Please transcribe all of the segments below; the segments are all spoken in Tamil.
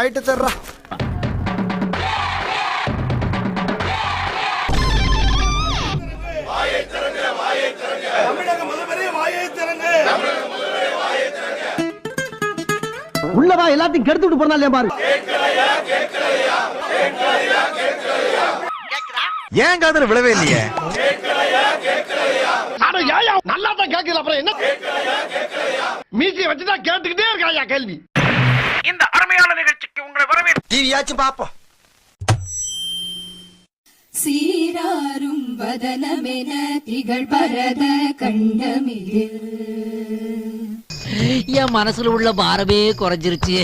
ஆயிட்டு தர்றா. உள்ளவா எல்லாத்தையும் கெடுத்து விட்டு போறா இல்லையா பாரு. ஏன் காதுல விழவே இல்லையே? நல்லா தான் கேட்கல, அப்புறம் என்ன மீசியை வச்சுதான் கேட்டுக்கிட்டே இருக்காயா கேள்வி. இந்த அருமையான நிகழ்ச்சிக்கு உங்களை வரவேற்று டிவியாச்சும் பாப்போம். சீராரும் வதனமென திகழ் பரத கண்டமிதில் என் மனசுல உள்ள பாரமே குறைஞ்சிருச்சு.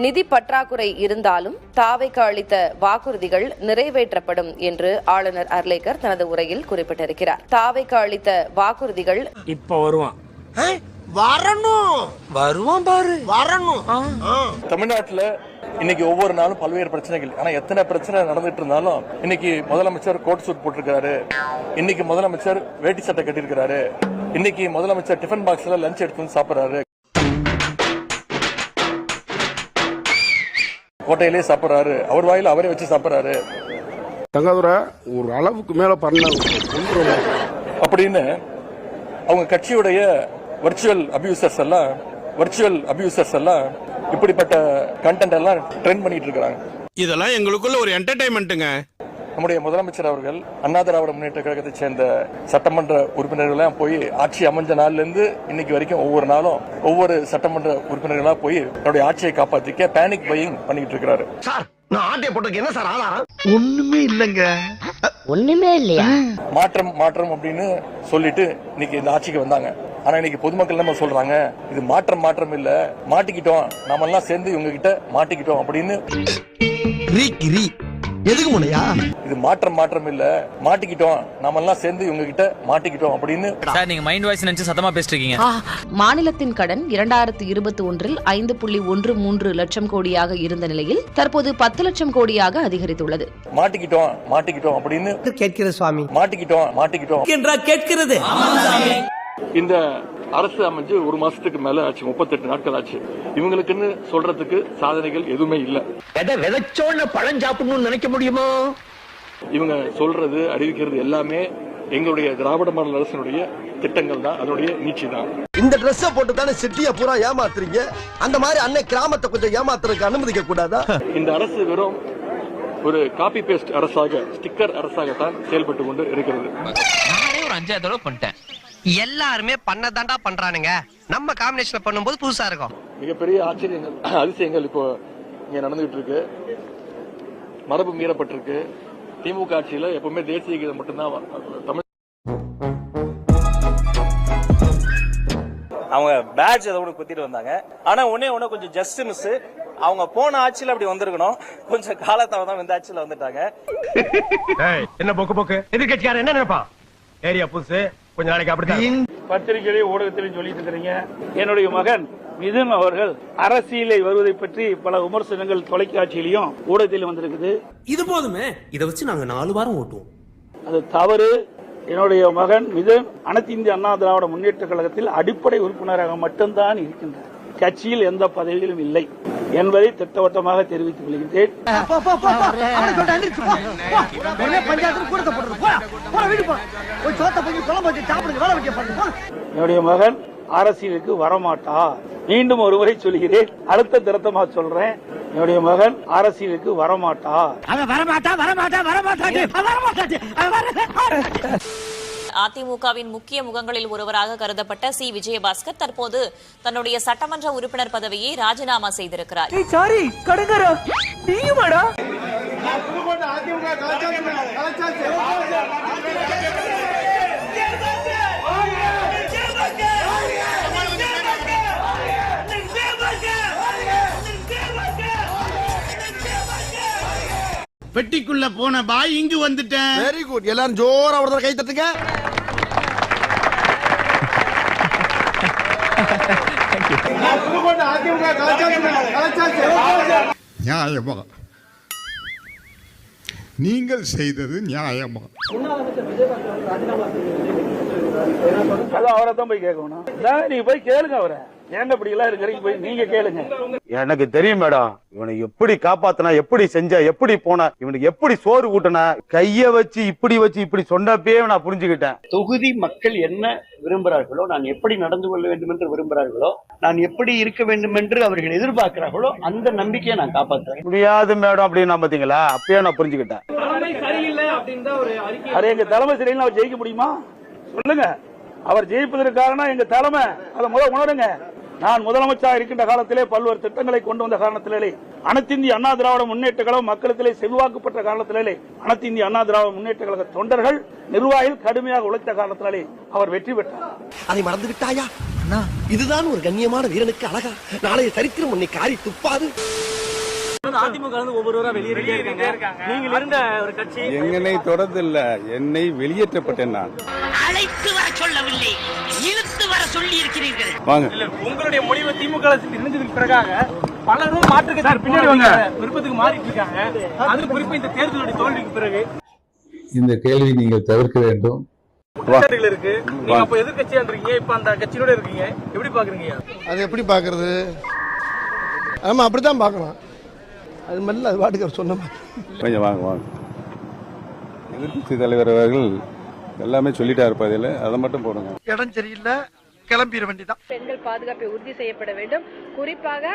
நிதி பற்றாக்குறை இருந்தாலும் தாவைக்கு அளித்த வாக்குறுதிகள் நிறைவேற்றப்படும் என்று ஆளுநர் அர்லேக்கர் தனது உரையில் குறிப்பிட்டிருக்கிறார். தாவைக்கு அளித்த வாக்குறுதிகள் இப்ப வருவான் வருவான் பாரு வரணும். தமிழ்நாட்டுல இன்னைக்கு ஒவ்வொரு நாளும் பல்வேறு பிரச்சனைகள். ஆனா எத்தனை பிரச்சனை நடந்துட்டு இருந்தாலும் இன்னைக்கு முதலமைச்சர் கோட் சூட் போட்டிருக்காரு, இன்னைக்கு முதலமைச்சர் வேட்டி சட்டை கட்டியிருக்கிறாரு, இன்னைக்கு முதலமைச்சர் டிஃபன் பாக்ஸ்ல லஞ்ச் எடுத்து வந்து சாப்பிடுறாரு, கோட்டையிலே சாப்பிடுறாரு, அவர் வாயில அவரே வச்சு சாப்பிடுறாரு. தங்காதுரை ஒரு அளவுக்கு மேல பண்ண அப்படின்னு அவங்க கட்சியுடைய வர்ச்சுவல் அபியூசர்ஸ் எல்லாம் இப்படிப்பட்ட கண்டென்ட் எல்லாம் ட்ரெண்ட் பண்ணிட்டு இருக்காங்க. இதெல்லாம் எங்களுக்குள்ள ஒரு என்டர்டைன்மெண்ட்டுங்க. நம்முடைய முதலமைச்சர் அவர்கள் அண்ணா திராவிட முன்னேற்ற கழகத்தை சேர்ந்த சட்டமன்ற உறுப்பினர்கள்லாம் போய் ஆட்சி அமைஞ்ச நாள்ல இருந்து இன்னைக்கு வரைக்கும் ஒவ்வொரு நாளும் ஒவ்வொரு சட்டமன்ற உறுப்பினர்களா போய் தன்னுடைய ஆட்சியை காப்பாற்றிக்க பேனிக் பையிங் பண்ணிட்டு இருக்காரு. சார் நான் ஆட்டை போட்டு என்ன சார் ஆதாரம்? ஒண்ணுமே இல்லங்க, ஒண்ணுமே இல்லையா? மாற்றம் அப்படின்னு சொல்லிட்டு இன்னைக்கு இந்த ஆட்சிக்கு வந்தாங்க. ஆனா இன்னைக்கு பொதுமக்கள் நம்ம சொல்றாங்க, இது மாற்றம் இல்ல, மாட்டிக்கிட்டோம், நாம எல்லாம் சேர்ந்து இவங்க கிட்ட மாட்டிக்கிட்டோம் அப்படின்னு. எதுக்கு முனையா? இது மாற்றம் இல்ல, மாட்டிக்கிட்டோம், நாம எல்லாம் சேர்ந்து இவங்க கிட்ட மாட்டிக்கிட்டோம் அப்படின்னு. சார் நீங்க மைண்ட் வாய்ஸ் நினைச்சு சத்தமா பேசிட்டு இருக்கீங்க. மாநிலத்தின் கடன் 2021 5.13 லட்சம் கோடியாக இருந்த நிலையில் தற்போது 10 லட்சம் கோடியாக அதிகரித்துள்ளது. மாட்டிக்கிட்டோம் அப்படின்னு கேட்கிறது சுவாமி. மாட்டிக்கிட்டோம் என்றா கேட்கிறது. இந்த அரசு அமைஞ்சு ஒரு மாசத்துக்கு மேல ஆச்சு, 38 நாட்கள் ஆச்சு. இவங்களுக்குன்னு சொல்றதுக்கு சாதனைகள் எதுவுமே இல்ல. விதைச்சோன்னு பழம் சாப்பிடணும்னு நினைக்க முடியுமோ? இவங்க சொல்றது அறிவிக்கிறது எல்லாமே எங்களுடைய திராவிட மாடல் அரசினுடைய திட்டங்கள் தான், அதனுடைய நீட்சி தான். இந்த ட்ரெஸ்ஸ போட்டு தானே சிட்டிய பூரா ஏமாத்துறீங்க. அந்த மாதிரி அன்னை கிராமத்தை கொஞ்சம் ஏமாத்துறதுக்கு அனுமதிக்க கூடாதா? இந்த அரசு வெறும் ஒரு காப்பி பேஸ்ட் அரசாக, ஸ்டிக்கர் அரசாகத்தான் செயல்பட்டு கொண்டு இருக்கிறது. நானே ஒரு 5 தடவை பண்ணிட்டேன். எல்லாருமே பண்ணதாண்டா பண்றானுங்க. நம்ம காம்பினேஷன்ல பண்ணும்போது புதுசா இருக்கும். மிகப்பெரிய ஆச்சரியங்கள், அதிசயங்கள் இப்போ இங்க நடந்துகிட்டு இருக்கு. மரபு மீறப்பட்டிருக்கு. திமுக ஆட்சியில எப்பவுமே தேசிய கீதம் மட்டும்தான் தமிழ். அவங்க பேட்ஜ் அதை கூட குத்திட்டு வந்தாங்க. ஆனா ஒன்னே கொஞ்சம் ஜஸ்ட் மிஸ். அவங்க போன ஆட்சியில அப்படி வந்திருக்கணும், கொஞ்சம் காலத்தாவதான் இந்த ஆட்சியில வந்துட்டாங்க. என்ன போக்கு எதிர்கட்சியார என்ன நினைப்பான்? ஏரியா புதுசு, கொஞ்ச நாளைக்கு அப்படித்தான். பத்திரிகையிலே ஊடகத்திலையும் சொல்லிட்டு இருக்கிறீங்க. என்னுடைய மகன் மிதுன் அவர்கள் அரசியலை வருவதை பற்றி பல விமர்சனங்கள் தொலைக்காட்சியிலையும் ஊடகத்திலும் வந்திருக்குது. இது போதுமே, இதை வச்சு நாங்க 4 வாரம் ஓட்டுவோம். அது தவறு. என்னுடைய மகன் மிதுன் அனைத்து இந்திய அண்ணா திராவிட முன்னேற்ற கழகத்தில் அடிப்படை உறுப்பினராக மட்டும்தான் இருக்கின்றார். கட்சியில் எந்த பதவியிலும் இல்லை என்பதை திட்டவட்டமாக தெரிவித்துக் கொள்கின்றேன். என்னுடைய மகன் அரசியலுக்கு வரமாட்டார். மீண்டும் ஒருமுறை சொல்கிறேன், அடுத்த திருத்தமா சொல்றேன், என்னுடைய மகன் அரசியலுக்கு வரமாட்டார். அதிமுகவின் முக்கிய முகங்களில் ஒருவராக கருதப்பட்ட சி விஜயபாஸ்கர் தற்போது தன்னுடைய சட்டமன்ற உறுப்பினர் பதவியை ராஜினாமா செய்திருக்கிறார். பெட்டிக்குள்ள போன பாய் இங்கு வந்துட்டேன். Very good. எல்லாரும் ஜோரா ஒரு கை தட்டுங்க. நீங்கள் செய்தது நியாயமா? அது அவரை தான் போய் கேட்கணும். நீங்க போய் கேளுங்க அவரை, ஏங்க இப்படி எல்லாம் இருக்கிறீங்க, போய் நீங்க கேளுங்க. எனக்கு தெரியும் மேடம், இவனை எப்படி காப்பாத்தினா, எப்படி செஞ்சா, எப்படி போனா, இவனுக்கு எப்படி சோறு ஊட்டினா, கைய வச்சு இப்படி சொன்னப்பே நான் புரிஞ்சுக்கிட்டேன். தொகுதி மக்கள் என்ன விரும்புகிறார்களோ, நான் எப்படி நடந்து கொள்ள வேண்டும் என்று விரும்புகிறார்களோ, நான் எப்படி இருக்க வேண்டும் என்று அவர்கள் எதிர்பார்க்கிறார்களோ, அந்த நம்பிக்கையை நான் காப்பாற்றுறேன். முடியாது மேடம் அப்படின்னு பாத்தீங்களா, அப்பயே நான் புரிஞ்சுக்கிட்டேன். அது எங்க தலைமை சரியில்லை, அவர் ஜெயிக்க முடியுமா சொல்லுங்க? அவர் ஜெயிப்பதற்கு காரணம் எங்க தலைமை, அதை முதல் உணருங்க. நான் முதலமைச்சராக இருக்கின்ற காலத்திலே பல்வேறு திட்டங்களை கொண்டு வந்த காரணத்திலே, அனைத்து இந்திய அண்ணா திராவிட முன்னேற்ற கழகம் மக்களிடத்திலே செல்வாக்கு பெற்ற காரணத்திலே, அனைத்து இந்திய அண்ணா திராவிட முன்னேற்ற கழக தொண்டர்கள் நிர்வாகிகள் கடுமையாக உழைத்த காரணத்திலே அவர் வெற்றி பெற்றார். அதை மறந்து விட்டாயா? இதுதான் ஒரு கண்ணியமான வீரனுக்கு அழகா நாளைய சரித்திரம் உன்னை காரி துப்பாது. அதிமுக ஒவ்வொருவரா வெளியேறிருக்காங்க. நீங்கள் இருந்த ஒரு கட்சி என்னை தொடர்ந்து இல்ல, என்னை வெளியேற்றப்பட்டேன் நான். அழைத்து வர சொல்லவில்லை, இழுத்து வர சொல்லி இருக்கிறீர்கள். வாங்க. உங்களுடைய முடிவு திமுக இணைந்ததுக்கு பிறகாக பலரும் மாற்றுக்கு விருப்பத்துக்கு மாறிட்டு இருக்காங்க. அது குறிப்பா இந்த தேர்தலுடைய தோல்விக்கு பிறகு இந்த கேள்வி நீங்கள் தவிர்க்க வேண்டும். இருக்கு. நீங்க அப்ப எதிர்கட்சியா இருக்கீங்க, இப்ப அந்த கட்சியோட இருக்கீங்க, எப்படி பாக்குறீங்க? அது எப்படி பாக்குறது? ஆமா, அப்படித்தான் பாக்கணும். அது மாதிரி அது பாட்டுக்கு சொன்ன கொஞ்சம் வாங்க. எதிர்கட்சி தலைவர் அவர்கள் எல்லாமே சொல்லிட்டா இருப்பதில்லை, அதை மட்டும் போடுங்க. இடம் சரியில்லை, கிளம்பிட வேண்டியதான். பெண்கள் பாதுகாப்பை உறுதி செய்யப்பட வேண்டும். குறிப்பாக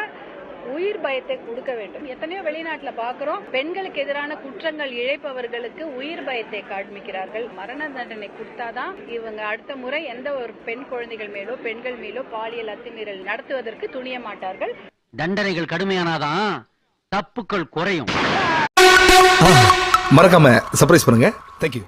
உயிர் பயத்தை கொடுக்க வேண்டும். எத்தனையோ வெளிநாட்டுல பாக்குறோம், பெண்களுக்கு எதிரான குற்றங்கள் இழைப்பவர்களுக்கு உயிர் பயத்தை காண்பிக்கிறார்கள். மரண தண்டனை கொடுத்தாதான் இவங்க அடுத்த முறை எந்த ஒரு பெண் குழந்தைகள் மேலோ பெண்கள் மேலோ பாலியல் அத்துமீறல் நடத்துவதற்கு துணிய மாட்டார்கள். தண்டனைகள் கடுமையானாதான் தப்புக்கள் குறையும். மறக்காம சர்ப்ரைஸ் பண்ணுங்க. தேங்க்யூ.